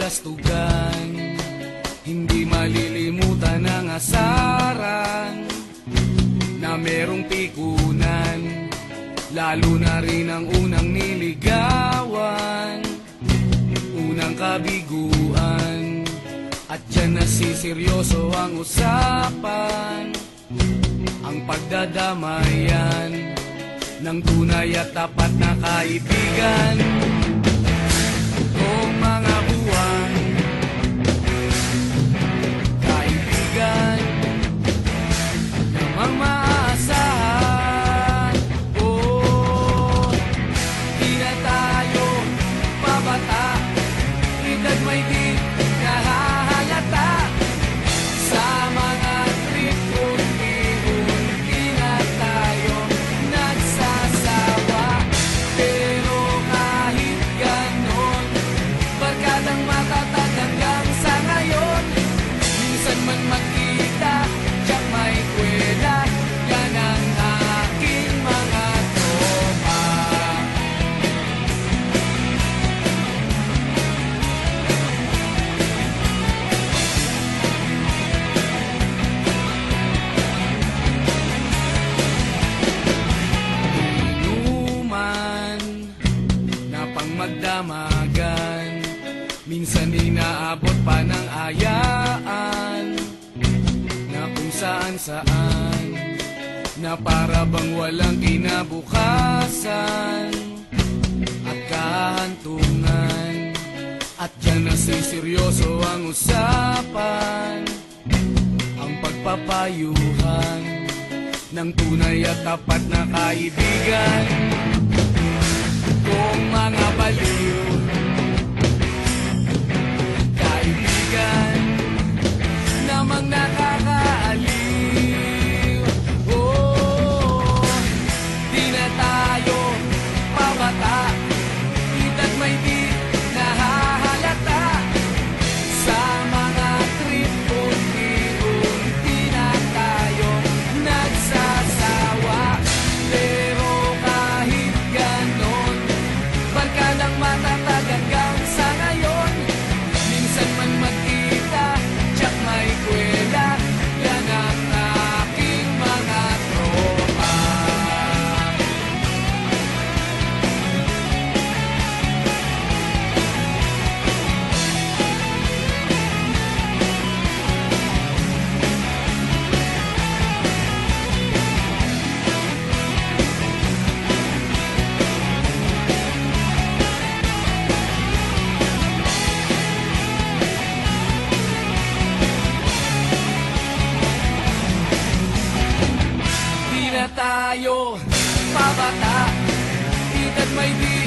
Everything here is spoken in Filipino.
kastugan, hindi malilimutan ang asaran na merong pikunan, lalo na rin ang unang niligawan, unang kabiguan. At dyan nasiseryoso ang usapan, ang pagdadamayan ng tunay at tapat na kaibigan. Kung mga buwan, kaibigan namang maaasahan. Oh, di na tayo pabata, edad may di nahahalata. Sa mga trip unti-unti na tayo nagsasawa. Pero kahit ganon, barkadang matatag hanggang sa ngayon. Minsan man magkita, tiyak may kwela, yan ang aking mga tropa. Inuman na pang magdamagan, minsan inaabot pa ng ayaan, na kung saan-saan, na para bang walang kinabukasan at kahantungan. At dyan nasiseryoso ang usapan, ang pagpapayuhan ng tunay at tapat na kaibigan. Kung mga baliw, kaibigan namang nakakaaliw. Oh, di na tayo pabata, edad may di nahahalata. Sa mga trip unti-unti na tayo nagsasawa. Pero kahit ganon, barkadang matatag hanggang sa ngayon. Minsan man magkita, tiyak may kwela, yan ang aking mga tropa. Di na tayo pabata, edad may di